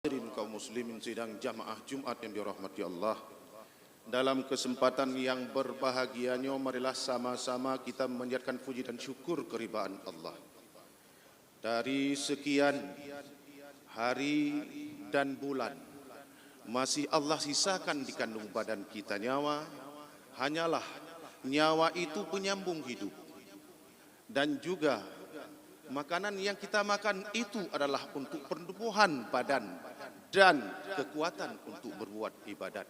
Hadirin kaum muslimin sidang jamaah Jumat yang dirahmati Allah. Dalam kesempatan yang berbahagianya, marilah sama-sama kita menjadikan puji dan syukur keribaan Allah. Dari sekian hari dan bulan, masih Allah sisakan di kandung badan kita nyawa. Hanyalah nyawa itu penyambung hidup. Dan juga makanan yang kita makan itu adalah untuk pertumbuhan badan dan kekuatan untuk berbuat ibadat.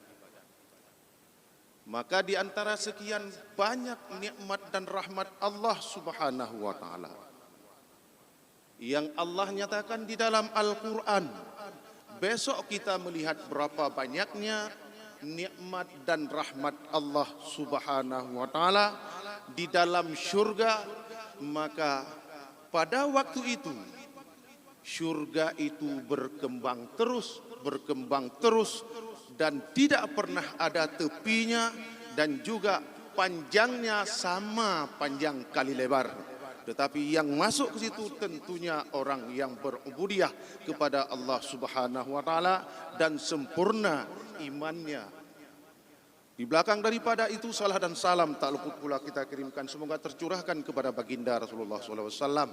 Maka di antara sekian banyak nikmat dan rahmat Allah Subhanahu wa taala yang Allah nyatakan di dalam Al-Qur'an, besok kita melihat berapa banyaknya nikmat dan rahmat Allah Subhanahu wa taala di dalam syurga. Maka pada waktu itu syurga itu berkembang terus dan tidak pernah ada tepinya, dan juga panjangnya sama panjang kali lebar. Tetapi yang masuk ke situ tentunya orang yang berubudiyah kepada Allah Subhanahu wa taala dan sempurna imannya. Di belakang daripada itu, salah dan salam tak luput pula kita kirimkan, semoga tercurahkan kepada baginda Rasulullah SAW.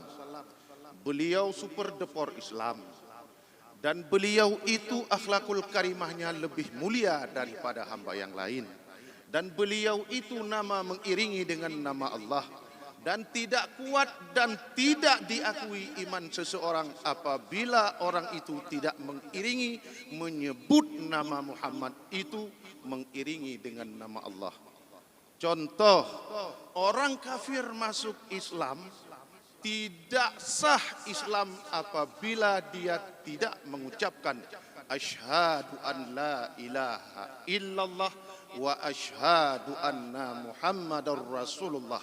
Beliau super depor Islam, dan beliau itu akhlakul karimahnya lebih mulia daripada hamba yang lain. Dan beliau itu nama mengiringi dengan nama Allah, dan tidak kuat dan tidak diakui iman seseorang apabila orang itu tidak mengiringi, menyebut nama Muhammad itu mengiringi dengan nama Allah. Contoh, orang kafir masuk Islam, tidak sah Islam apabila dia tidak mengucapkan asyhadu an la ilaha illallah wa asyhadu anna Muhammadar Rasulullah.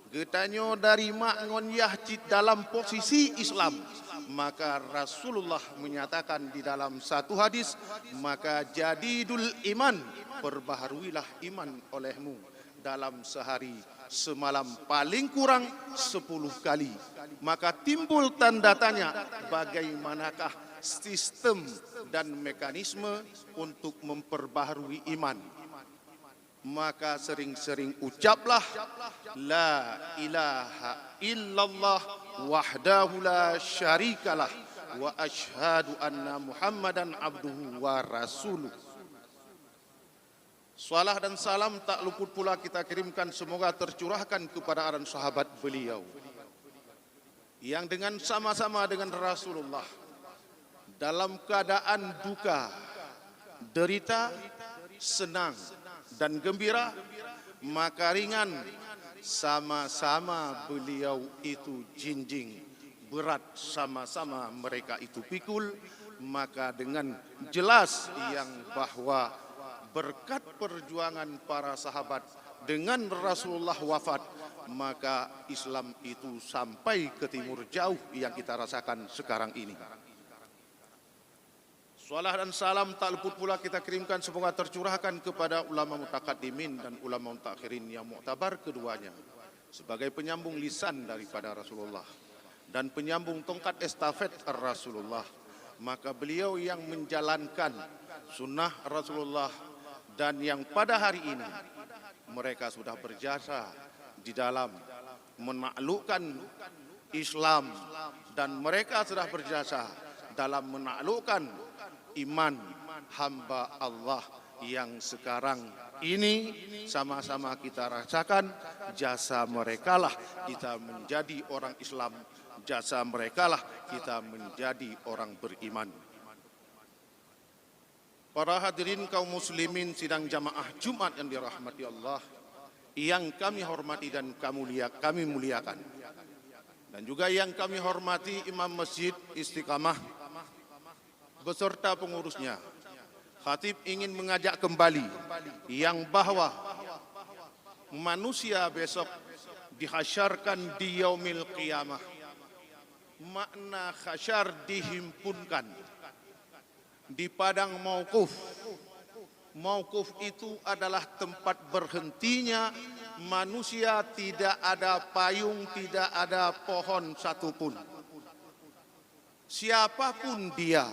Getanyo dari mak ngon yahcid dalam posisi Islam, maka Rasulullah menyatakan di dalam satu hadis, maka jadidul iman, perbaharuilah iman olehmu dalam sehari semalam paling kurang 10 kali. Maka timbul tanda tanya, bagaimanakah sistem dan mekanisme untuk memperbaharui iman? Maka sering-sering ucaplah la ilaha illallah wahdahu la syarikalah wa asyhadu anna Muhammadan abduhu wa rasuluh. Salam dan salam tak luput pula kita kirimkan, semoga tercurahkan kepada aran sahabat beliau yang dengan sama-sama dengan Rasulullah dalam keadaan duka, derita, senang dan gembira, maka ringan sama-sama beliau itu jinjing, berat sama-sama mereka itu pikul. Maka dengan jelas yang bahwa berkat perjuangan para sahabat dengan Rasulullah wafat, maka Islam itu sampai ke timur jauh yang kita rasakan sekarang ini. Salam dan salam tak luput pula kita kirimkan, semoga tercurahkan kepada ulama mutaqaddimin dan ulama mutakhirin yang muktabar keduanya sebagai penyambung lisan daripada Rasulullah dan penyambung tongkat estafet Rasulullah. Maka beliau yang menjalankan sunnah Rasulullah, dan yang pada hari ini mereka sudah berjasa di dalam menaklukkan Islam, dan mereka sudah berjasa dalam menaklukkan iman hamba Allah yang sekarang ini sama-sama kita rasakan. Jasa mereka lah kita menjadi orang Islam, jasa mereka lah kita menjadi orang beriman. Para hadirin kaum muslimin sidang jamaah Jumat yang dirahmati Allah, yang kami hormati dan kami muliakan, dan juga yang kami hormati Imam Masjid Istiqamah beserta pengurusnya. Khatib ingin mengajak kembali yang bahwa manusia besok dihasyarkan di yaumil qiyamah. Makna hasyar dihimpunkan di padang mauquf. Mauquf itu adalah tempat berhentinya manusia, tidak ada payung, tidak ada pohon satupun. Siapapun dia,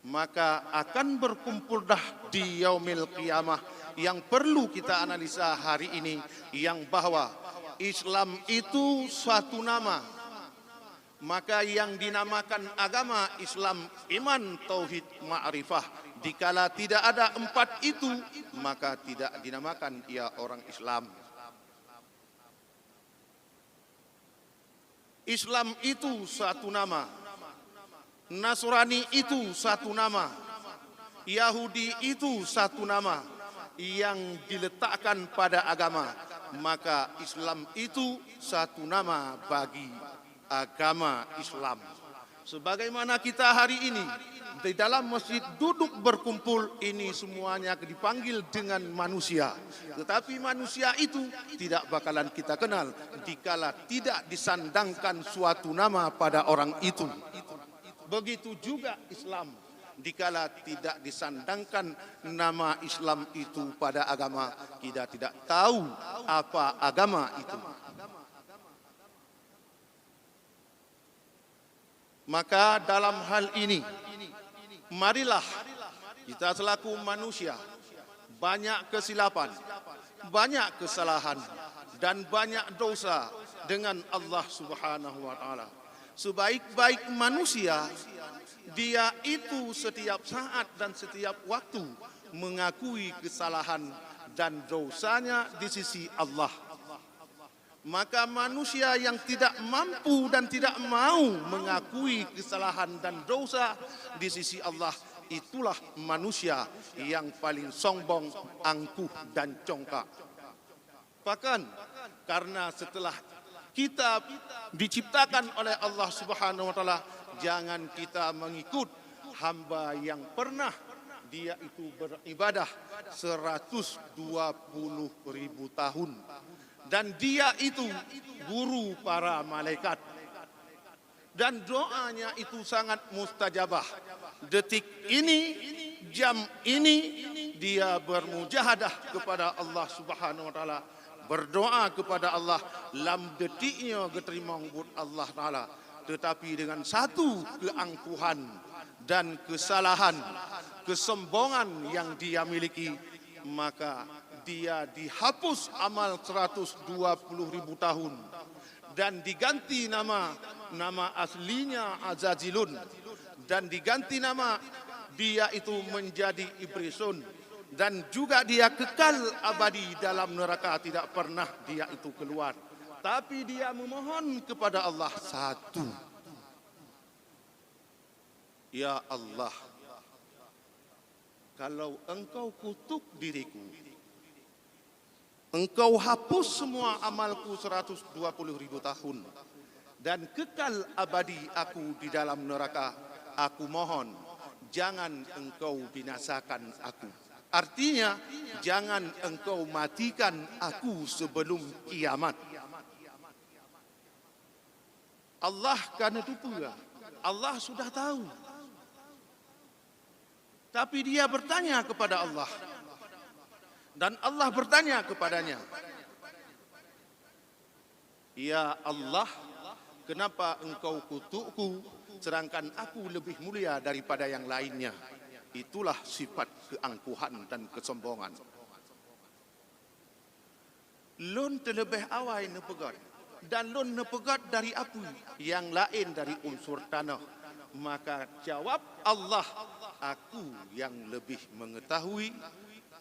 maka akan berkumpul dah di yaumil qiyamah. Yang perlu kita analisa hari ini yang bahwa Islam itu suatu nama, maka yang dinamakan agama Islam iman, tauhid, ma'rifah. Dikala tidak ada empat itu, maka tidak dinamakan ia orang Islam. Islam itu satu nama, Nasrani itu satu nama, Yahudi itu satu nama yang diletakkan pada agama. Maka Islam itu satu nama bagi agama Islam. Sebagaimana kita hari ini di dalam masjid duduk berkumpul, ini semuanya dipanggil dengan manusia. Tetapi manusia itu tidak bakalan kita kenal dikala tidak disandangkan suatu nama pada orang itu. Begitu juga Islam, dikala tidak disandangkan nama Islam itu pada agama, kita tidak tahu apa agama itu. Maka dalam hal ini, marilah kita selaku manusia, banyak kesilapan, banyak kesalahan, dan banyak dosa dengan Allah Subhanahu wa Ta'ala. Sebaik-baik manusia, dia itu setiap saat dan setiap waktu mengakui kesalahan dan dosanya di sisi Allah. Maka manusia yang tidak mampu dan tidak mau mengakui kesalahan dan dosa di sisi Allah, itulah manusia yang paling sombong, angkuh dan congkak. Bahkan karena setelah kita diciptakan oleh Allah Subhanahu wa Ta'ala, jangan kita mengikut hamba yang pernah dia itu beribadah 120.000 tahun. Dan dia itu guru para malaikat. Dan doanya itu sangat mustajabah. Detik ini, jam ini, dia bermujahadah kepada Allah Subhanahu wa Ta'ala. Berdoa kepada Allah, lam detiknya keterima buat Allah Ta'ala. Tetapi dengan satu keangkuhan dan kesalahan, kesombongan yang dia miliki, maka dia dihapus amal 120.000 tahun dan diganti nama aslinya Azazilun, dan diganti nama dia itu menjadi Ibrisun, dan juga dia kekal abadi dalam neraka, tidak pernah dia itu keluar. Tapi dia memohon kepada Allah satu, ya Allah, kalau engkau kutuk diriku, engkau hapus semua amalku 120.000 tahun dan kekal abadi aku di dalam neraka, aku mohon jangan engkau binasakan aku. Artinya jangan engkau matikan aku sebelum kiamat. Allah kan itu pula, Allah sudah tahu. Tapi dia bertanya kepada Allah, dan Allah bertanya kepadanya, ya Allah, kenapa engkau kutukku sedangkan aku lebih mulia daripada yang lainnya? Itulah sifat keangkuhan dan kesombongan. Lun terlebih awal nepegat, dan lun nepegat dari api, yang lain dari unsur tanah. Maka jawab Allah, aku yang lebih mengetahui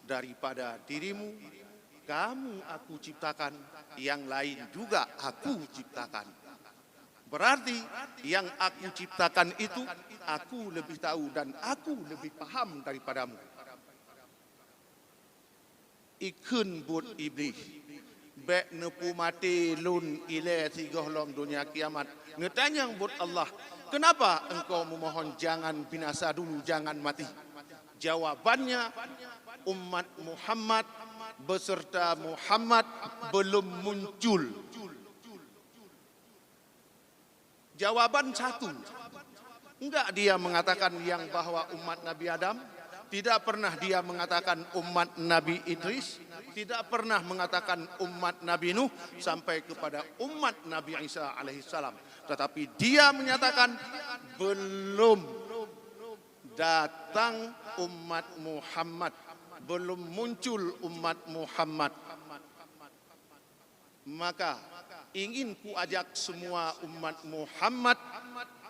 daripada dirimu. Kamu aku ciptakan, yang lain juga aku ciptakan. Berarti yang aku ciptakan itu aku lebih tahu dan aku lebih paham daripadamu. Ikun buat iblis, bek nepu mati lun ile tigoh lom dunia kiamat. Ngetanya buat Allah, kenapa engkau memohon jangan binasa dulu, jangan mati? Jawabannya, umat Muhammad beserta Muhammad belum muncul. Jawaban satu, enggak dia mengatakan yang bahwa umat Nabi Adam, tidak pernah dia mengatakan umat Nabi Idris, tidak pernah mengatakan umat Nabi Nuh, sampai kepada umat Nabi Isa alaihissalam. Tetapi dia menyatakan belum datang umat Muhammad, belum muncul umat Muhammad. Maka ingin ku ajak semua umat Muhammad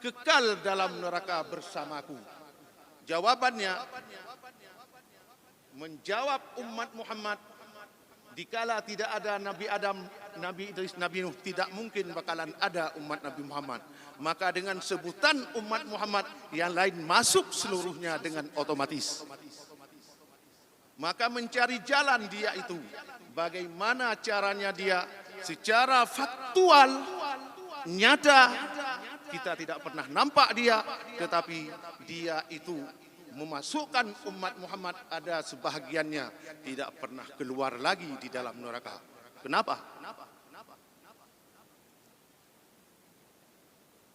kekal dalam neraka bersamaku. Jawabannya, menjawab umat Muhammad, dikala tidak ada Nabi Adam, Nabi Idris, Nabi Nuh, tidak mungkin bakalan ada umat Nabi Muhammad. Maka dengan sebutan umat Muhammad, yang lain masuk seluruhnya dengan otomatis. Maka mencari jalan dia itu, bagaimana caranya dia secara faktual, nyata, kita tidak pernah nampak dia, tetapi dia itu memasukkan umat Muhammad, ada sebahagiannya tidak pernah keluar lagi di dalam neraka. Kenapa?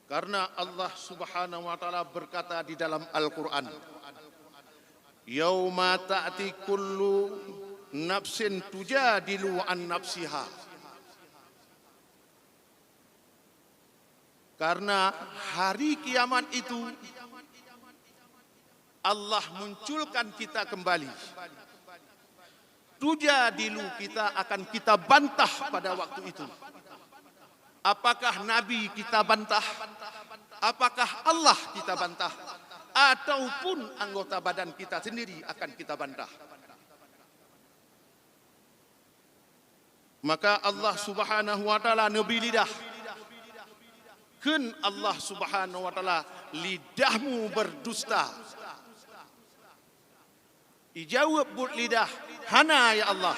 Karena Allah Subhanahu wa taala berkata di dalam Al-Qur'an, "Yauma ta'ti kullu nafsin tujadilu an nafsiha." Karena hari kiamat itu Allah munculkan kita kembali. Tujadilu, kita akan kita bantah pada waktu itu. Apakah Nabi kita bantah? Apakah Allah kita bantah? Ataupun anggota badan kita sendiri akan kita bantah. Maka Allah Subhanahu wa taala nabi lidah. Kun Allah Subhanahu wa taala lidahmu berdusta. Ijawab but lidah, hana ya Allah.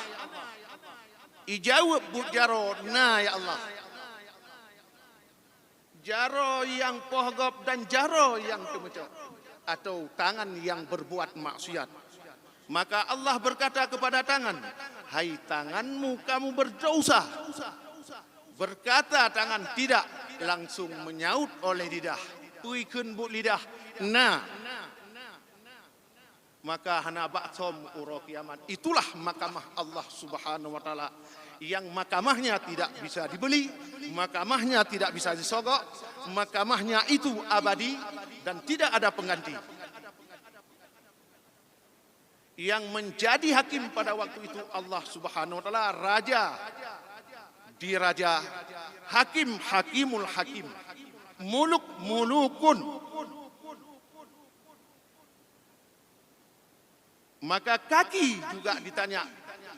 Ijawab but jaro, na ya Allah. Jaro yang pohgop dan jaro yang kemecok, atau tangan yang berbuat maksiat. Maka Allah berkata kepada tangan, hai tanganmu kamu berdosa. Berkata tangan tidak, langsung menyaut oleh lidah. Puikun bu lidah, nah. Maka hana ba'som uro kiamat. Itulah makamah Allah Subhanahu wa taala, yang makamahnya tidak bisa dibeli, makamahnya tidak bisa disogok, makamahnya itu abadi dan tidak ada pengganti. Yang menjadi hakim pada waktu itu Allah Subhanahu wa taala, raja di raja, hakim hakimul hakim, muluk mulukun. Maka kaki juga ditanya,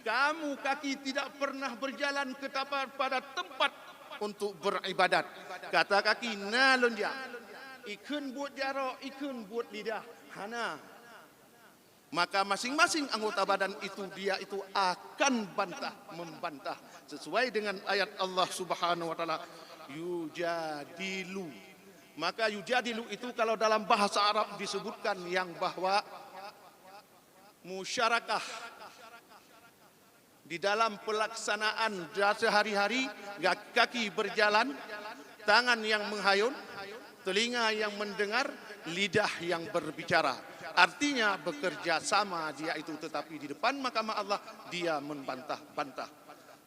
kamu kaki tidak pernah berjalan ke pada tempat untuk beribadat. Kata kaki, na lonja, ikun buat jaro, ikun buat lidah, hana. Maka masing-masing anggota badan itu dia itu akan membantah sesuai dengan ayat Allah Subhanahu wa taala, yujadilu. Maka yujadilu itu kalau dalam bahasa Arab disebutkan yang bahwa musyarakah di dalam pelaksanaan sehari-hari, kaki berjalan, tangan yang menghayun, telinga yang mendengar, lidah yang berbicara. Artinya bekerja sama dia itu, tetapi di depan mahkamah Allah dia membantah-bantah.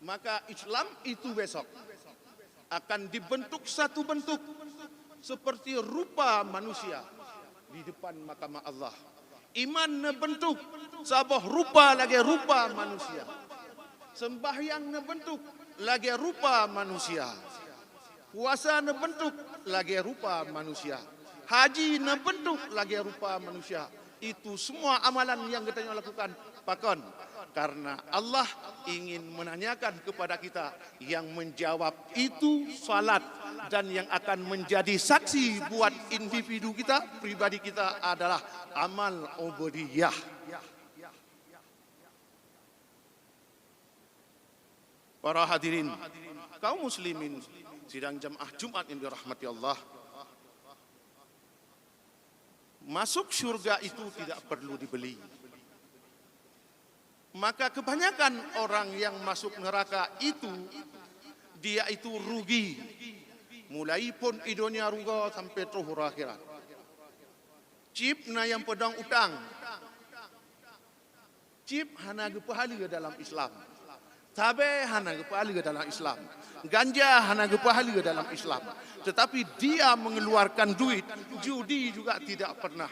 Maka Islam itu besok akan dibentuk satu bentuk seperti rupa manusia di depan mahkamah Allah. Iman bentuk sabah rupa lagi rupa manusia. Sembahyang bentuk lagi rupa manusia. Puasa bentuk lagi rupa manusia. Haji bentuk lagi rupa manusia. Itu semua amalan yang kita lakukan pakon. Karena Allah ingin menanyakan kepada kita, yang menjawab itu salat, dan yang akan menjadi saksi buat individu kita, pribadi kita adalah amal ubudiyah. Para hadirin, kaum muslimin sidang jamaah Jumat yang dirahmati Allah, masuk surga itu tidak perlu dibeli. Maka kebanyakan orang yang masuk neraka itu, dia itu rugi. Mulai pun idonya rugi sampai tuhur akhirat. Cip na yang pedang utang. Cip hana gepahali ke dalam Islam. Tabe hana gepahali ke dalam Islam. Ganja hana gepahali ke dalam Islam. Tetapi dia mengeluarkan duit, judi juga tidak pernah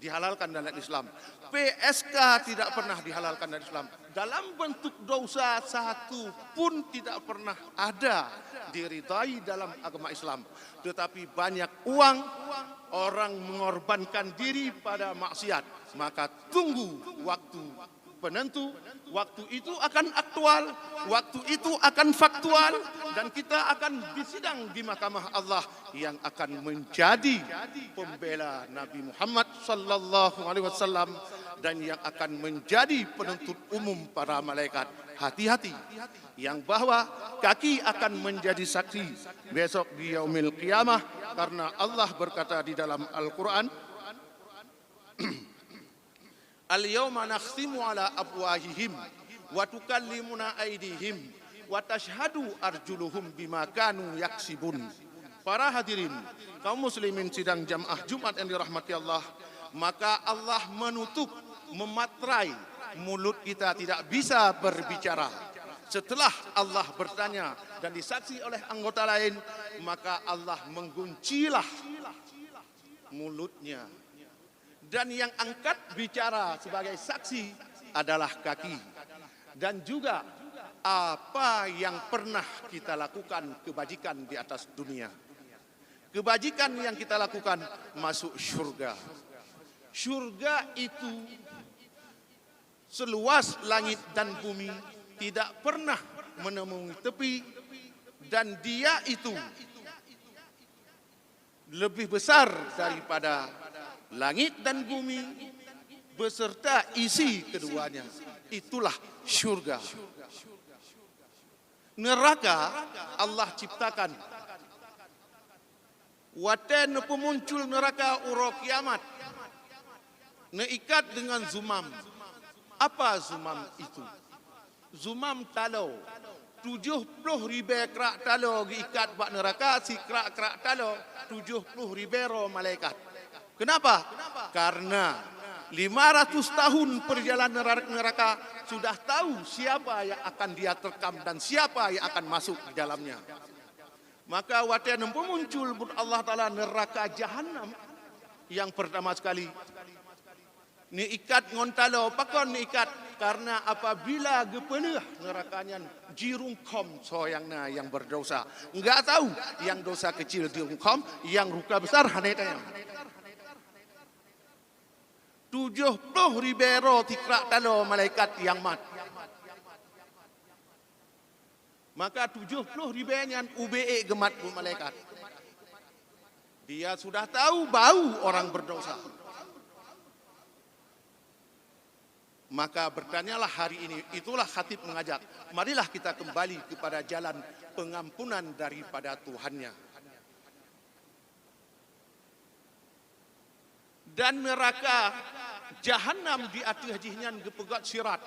dihalalkan dalam Islam. PSK tidak pernah dihalalkan dalam Islam. Dalam bentuk dosa satu pun tidak pernah ada diridai dalam agama Islam. Tetapi banyak uang, orang mengorbankan diri pada maksiat. Maka tunggu waktu penentu, waktu itu akan aktual, waktu itu akan faktual, dan kita akan disidang di mahkamah Allah yang akan menjadi pembela Nabi Muhammad sallallahu alaihi wasallam dan yang akan menjadi penuntut umum para malaikat. Hati-hati yang bahwa kaki akan menjadi saksi besok di yaumil qiyamah, karena Allah berkata di dalam Al-Quran, Al-yawma nakhtimu ala afwahihim wa tukallimuna aydihim wa tashhadu arjuluhum bima kanu yaksibun. Para hadirin kaum muslimin sidang jamaah Jumat yang dirahmati Allah, maka Allah menutup, mematrai mulut kita tidak bisa berbicara. Setelah Allah bertanya dan disaksi oleh anggota lain, maka Allah mengguncilah mulutnya. Dan yang angkat bicara sebagai saksi adalah kaki. Dan juga apa yang pernah kita lakukan kebajikan di atas dunia. Kebajikan yang kita lakukan masuk syurga. Syurga itu seluas langit dan bumi, tidak pernah menemui tepi, dan dia itu lebih besar daripada langit dan bumi beserta isi keduanya. Itulah syurga. Neraka Allah ciptakan. Waten pemuncul neraka uro kiamat. Neikat dengan zumam. Apa zumam itu? Zumam talo. 70 ribu kerak talo diikat bak neraka, si kerak talo 70 ribu malaikat. Kenapa? Karena 500 tahun perjalanan neraka sudah tahu siapa yang akan dia terkam dan siapa yang akan masuk di dalamnya. Maka waktu yang muncul Allah Ta'ala neraka jahanam yang pertama sekali. Ni ikat ngontalo, pakon ni ikat. Karena apabila gepenuh nerakanya jirungkom soyangna yang berdosa. Enggak tahu yang dosa kecil jirungkom, yang ruka besar hanetanya. 70 ribu tikrak talo malaikat yang mat. Maka 70 ribu yang UBE gemat bu malaikat. Dia sudah tahu bau orang berdosa. Maka bertanyalah hari ini, itulah khatib mengajak, marilah kita kembali kepada jalan pengampunan daripada Tuhannya. Dan neraka jahanam di atas jihnyan gepegat sirat.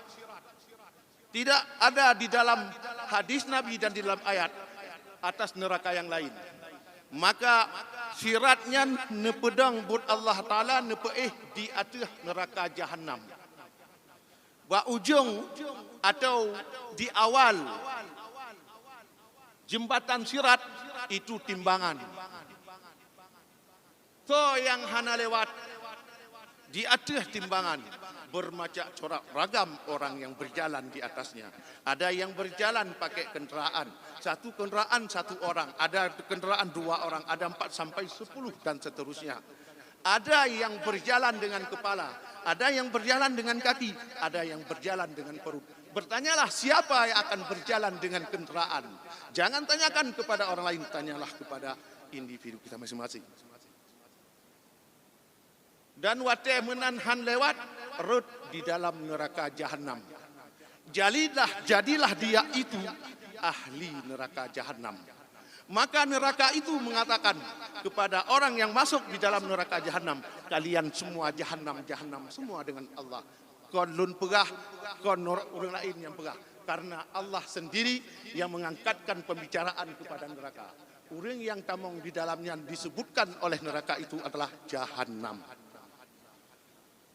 Tidak ada di dalam hadis Nabi dan di dalam ayat atas neraka yang lain. Maka siratnya nepedang bud Allah Ta'ala nepeih di atas neraka jahanam. Ba ujung atau di awal jembatan sirat itu timbangan. So yang hana lewat di atas timbangan bermacam corak ragam orang yang berjalan di atasnya. Ada yang berjalan pakai kenderaan. Satu kenderaan satu orang. Ada kenderaan 2 orang. Ada 4 sampai 10 dan seterusnya. Ada yang berjalan dengan kepala. Ada yang berjalan dengan kaki. Ada yang berjalan dengan perut. Bertanyalah siapa yang akan berjalan dengan kenderaan. Jangan tanyakan kepada orang lain. Tanyalah kepada individu kita masing-masing. Dan wate menanhan lewat rut di dalam neraka jahanam. Jadilah dia itu ahli neraka jahanam. Maka neraka itu mengatakan kepada orang yang masuk di dalam neraka jahanam, kalian semua jahanam semua dengan Allah. Kon lun pegah, kon orang lain yang pegah. Karena Allah sendiri yang mengangkatkan pembicaraan kepada neraka. Orang yang tamong di dalamnya disebutkan oleh neraka itu adalah jahanam.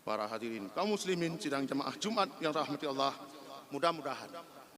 Para hadirin kaum muslimin sidang jamaah Jumat yang rahmati Allah, mudah-mudahan